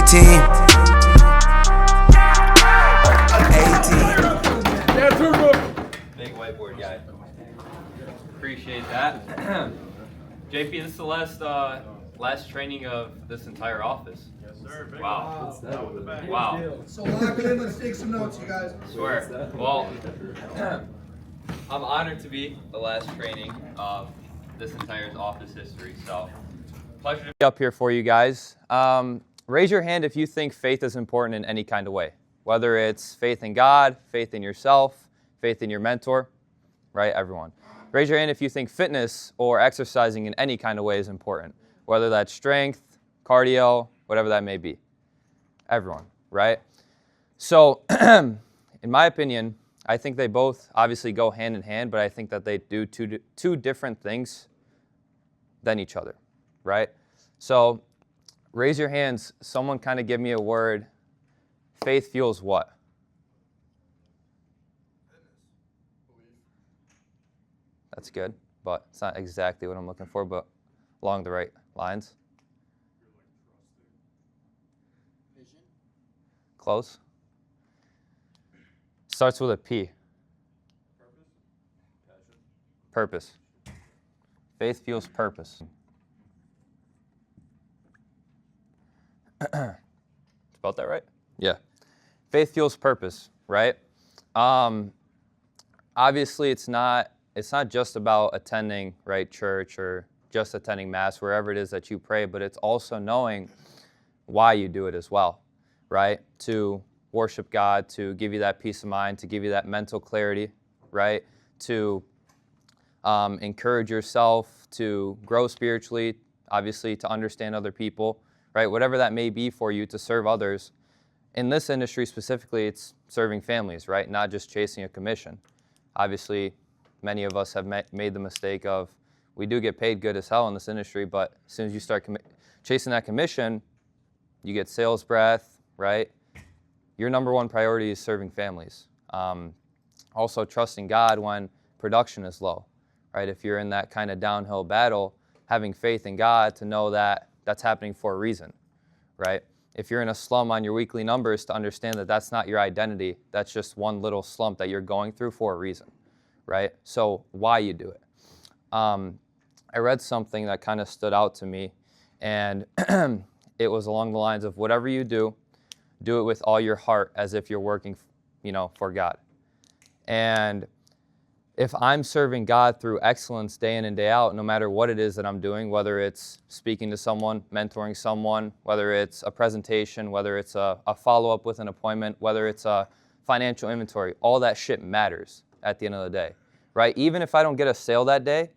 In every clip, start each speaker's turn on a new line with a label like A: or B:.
A: 18.
B: Big whiteboard guy. Appreciate that. JP, this is the last training of this entire office.
C: Yes, sir.
B: Wow.
C: Wow.
B: Wow.
D: So lock it in, let's take some notes, you guys.
B: Swear. Well, I'm honored to be the last training of this entire office history. So, pleasure to be up here for you guys. Raise your hand if you think faith is important in any kind of way. Whether it's faith in God, faith in yourself, faith in your mentor, right? Everyone. Raise your hand if you think fitness or exercising in any kind of way is important. Whether that's strength, cardio, whatever that may be. Everyone, right? So, in my opinion, I think they both obviously go hand in hand, but I think that they do two different things than each other, right? So, raise your hands. Someone kind of give me a word. Faith fuels what? That's good, but it's not exactly what I'm looking for, but along the right lines.
D: Vision.
B: Close. Starts with a P. Purpose. Faith fuels purpose. Spelled that right? Yeah. Faith fuels purpose, right? Obviously, it's not just about attending right church or just attending mass, wherever it is that you pray, but it's also knowing why you do it as well, right? To worship God, to give you that peace of mind, to give you that mental clarity, right? To encourage yourself to grow spiritually, obviously to understand other people, right? Whatever that may be for you, to serve others. In this industry specifically, it's serving families, right? Not just chasing a commission. Obviously, many of us have made the mistake of, we do get paid good as hell in this industry, but as soon as you start chasing that commission, you get sales breath, right? Your number one priority is serving families. Also trusting God when production is low, right? If you're in that kind of downhill battle, having faith in God to know that that's happening for a reason, right? If you're in a slump on your weekly numbers, to understand that that's not your identity, that's just one little slump that you're going through for a reason, right? So why you do it. I read something that kind of stood out to me, and it was along the lines of, whatever you do it with all your heart as if you're working, for God. And if I'm serving God through excellence day in and day out, no matter what it is that I'm doing, whether it's speaking to someone, mentoring someone, whether it's a presentation, whether it's a follow-up with an appointment, whether it's a financial inventory, all that shit matters at the end of the day, right? Even if I don't get a sale that day,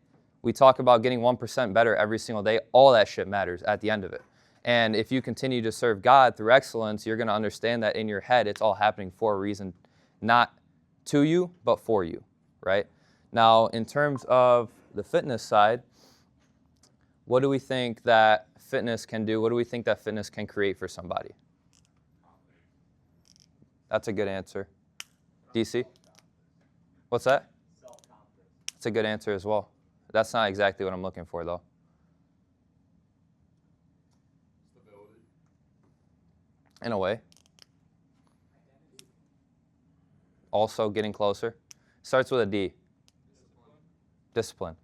B: we talk about getting 1% better every single day. All that shit matters at the end of it. And if you continue to serve God through excellence, you're going to understand that in your head, it's all happening for a reason, not to you, but for you, right? Now, in terms of the fitness side, what do we think that fitness can do? What do we think that fitness can create for somebody? That's a good answer. DC? What's that?
C: Self-confidence.
B: That's a good answer as well. That's not exactly what I'm looking for, though.
C: Stability.
B: In a way. Also getting closer. Starts with a D. Discipline.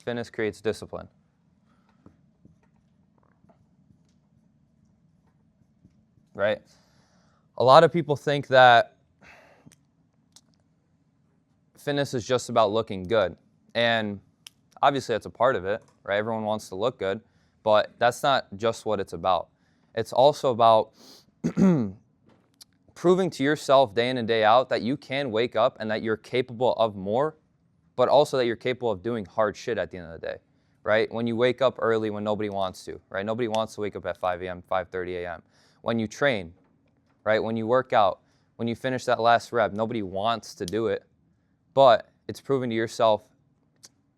B: Fitness creates discipline. Right? A lot of people think that fitness is just about looking good. And obviously that's a part of it, right? Everyone wants to look good, but that's not just what it's about. It's also about proving to yourself day in and day out that you can wake up and that you're capable of more, but also that you're capable of doing hard shit at the end of the day, right? When you wake up early when nobody wants to, right? Nobody wants to wake up at 5 a.m., 5:30 a.m. When you train, right? When you work out, when you finish that last rep, nobody wants to do it, but it's proving to yourself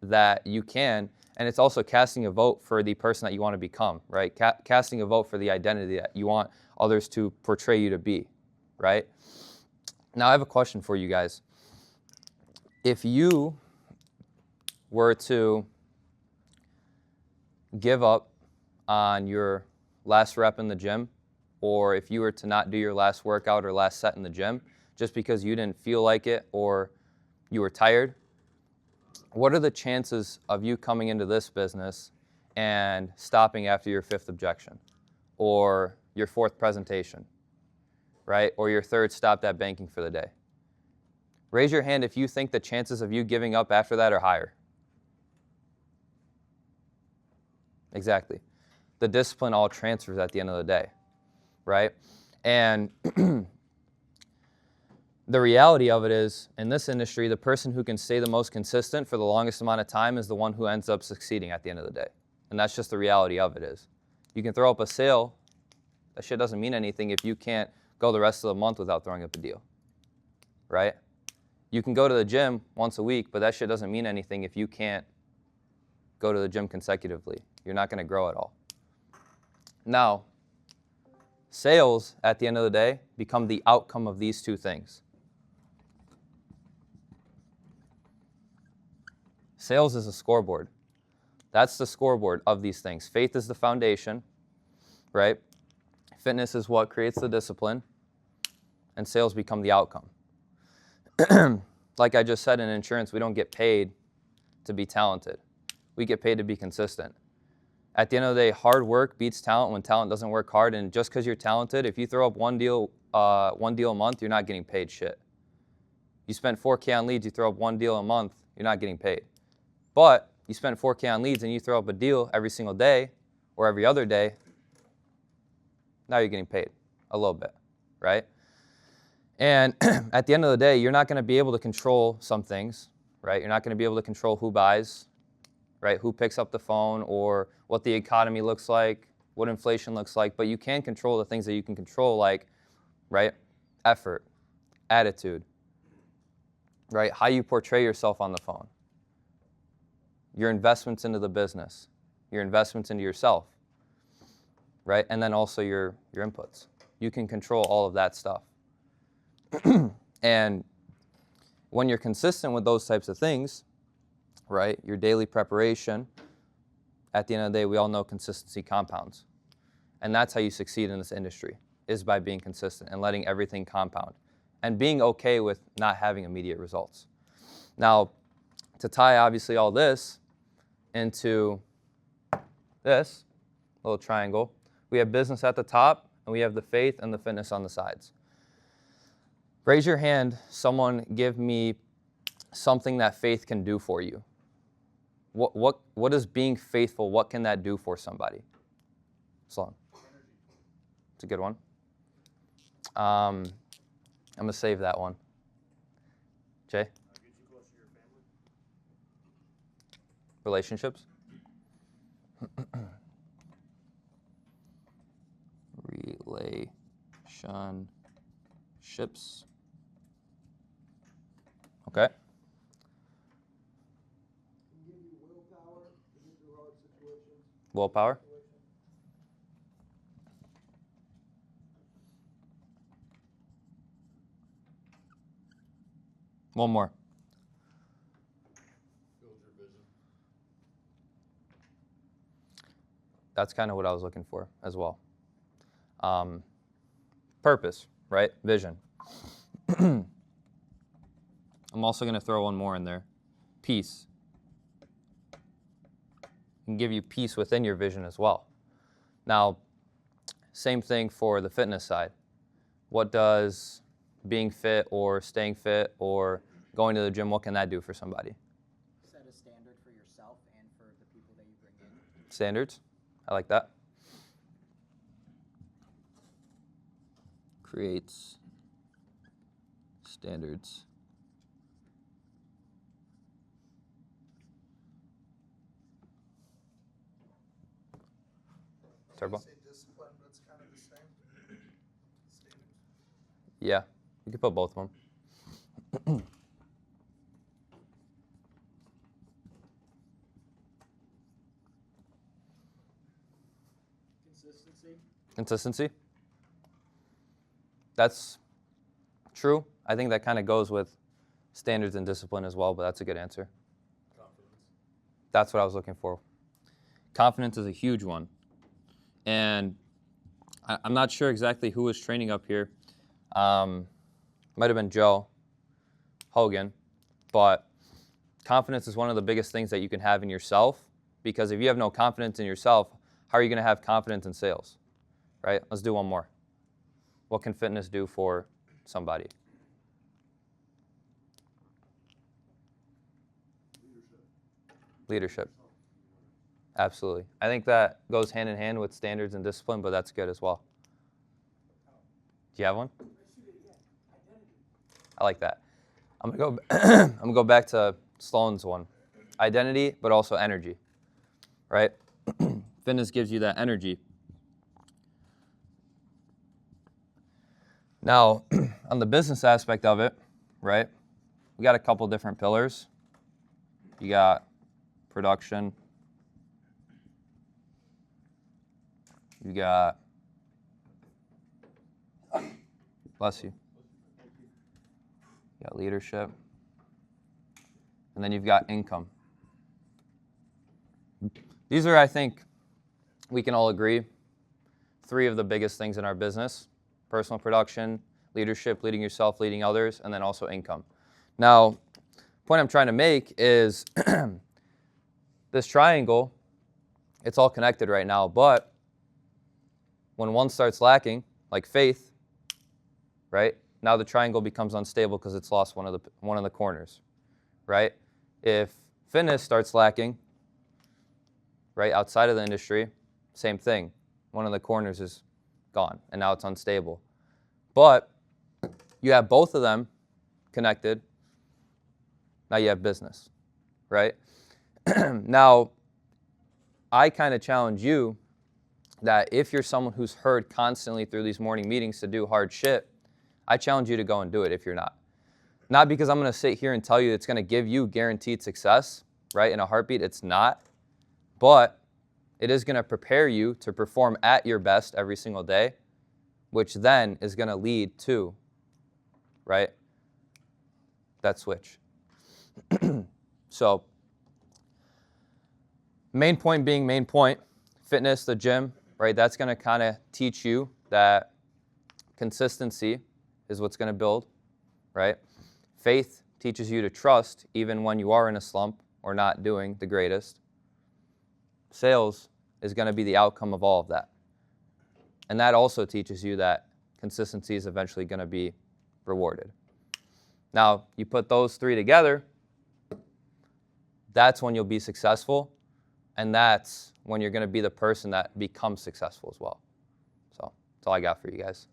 B: that you can, and it's also casting a vote for the person that you want to become, right? Casting a vote for the identity that you want others to portray you to be, right? Now, I have a question for you guys. If you were to give up on your last rep in the gym or if you were to not do your last workout or last set in the gym just because you didn't feel like it or you were tired, what are the chances of you coming into this business and stopping after your 5th objection or your 4th presentation, right? Or your 3rd stop at banking for the day? Raise your hand if you think the chances of you giving up after that are higher. Exactly. The discipline all transfers at the end of the day, right? And the reality of it is, in this industry, the person who can stay the most consistent for the longest amount of time is the one who ends up succeeding at the end of the day. And that's just the reality of it is. You can throw up a sale, that shit doesn't mean anything if you can't go the rest of the month without throwing up a deal, right? You can go to the gym once a week, but that shit doesn't mean anything if you can't go to the gym consecutively. You're not going to grow at all. Now, sales, at the end of the day, become the outcome of these two things. Sales is a scoreboard. That's the scoreboard of these things. Faith is the foundation, right? Fitness is what creates the discipline, and sales become the outcome. Like I just said, in insurance, we don't get paid to be talented. We get paid to be consistent. At the end of the day, hard work beats talent when talent doesn't work hard, and just because you're talented, if you throw up one deal a month, you're not getting paid shit. You spend $4K on leads, you throw up one deal a month, you're not getting paid. But you spend $4K on leads and you throw up a deal every single day or every other day, now you're getting paid a little bit, right? And at the end of the day, you're not going to be able to control some things, right? You're not going to be able to control who buys, right? Who picks up the phone or what the economy looks like, what inflation looks like, but you can control the things that you can control, like, right? Effort, attitude, right? How you portray yourself on the phone. Your investments into the business, your investments into yourself, right? And then also your inputs. You can control all of that stuff. And when you're consistent with those types of things, right, your daily preparation, at the end of the day, we all know consistency compounds. And that's how you succeed in this industry, is by being consistent and letting everything compound and being okay with not having immediate results. Now, to tie obviously all this into this little triangle, we have business at the top and we have the faith and the fitness on the sides. Raise your hand, someone give me something that faith can do for you. What is being faithful, what can that do for somebody? Sloan. It's a good one. I'm going to save that one. Jay? Relationships? Relationships. Okay. Willpower. One more.
C: Build your vision.
B: That's kind of what I was looking for as well. Purpose, right? Vision. I'm also going to throw one more in there. Peace. Can give you peace within your vision as well. Now, same thing for the fitness side. What does being fit or staying fit or going to the gym, what can that do for somebody?
A: Set a standard for yourself and for the people that you bring in.
B: Standards. I like that. Creates standards. Turbo?
D: Say discipline, but it's kind of the same. Standards.
B: Yeah, you could put both of them. Consistency. That's true. I think that kind of goes with standards and discipline as well, but that's a good answer.
C: Confidence.
B: That's what I was looking for. Confidence is a huge one. And I'm not sure exactly who was training up here. Might have been Joe Hogan, but confidence is one of the biggest things that you can have in yourself, because if you have no confidence in yourself, how are you going to have confidence in sales, right? Let's do one more. What can fitness do for somebody? Leadership. Absolutely. I think that goes hand in hand with standards and discipline, but that's good as well. Do you have one? I like that. I'm gonna go back to Sloan's one. Identity, but also energy, right? Fitness gives you that energy. Now, on the business aspect of it, right, we got a couple different pillars. You got production. You got, bless you. You got leadership. And then you've got income. These are, I think, we can all agree, 3 of the biggest things in our business: personal production, leadership, leading yourself, leading others, and then also income. Now, the point I'm trying to make is this triangle, it's all connected right now, but when one starts lacking, like faith, right, now the triangle becomes unstable because it's lost one of the corners, right? If fitness starts lacking, right, outside of the industry, same thing. One of the corners is gone, and now it's unstable. But you have both of them connected. Now you have business, right? Now, I kind of challenge you that if you're someone who's heard constantly through these morning meetings to do hard shit, I challenge you to go and do it if you're not. Not because I'm going to sit here and tell you it's going to give you guaranteed success, right, in a heartbeat. It's not. But it is going to prepare you to perform at your best every single day, which then is going to lead to, right, that switch. So, main point being main point, fitness, the gym, right, that's going to kind of teach you that consistency is what's going to build, right? Faith teaches you to trust even when you are in a slump or not doing the greatest. Sales is going to be the outcome of all of that. And that also teaches you that consistency is eventually going to be rewarded. Now, you put those 3 together, that's when you'll be successful, and that's when you're going to be the person that becomes successful as well. So that's all I got for you guys.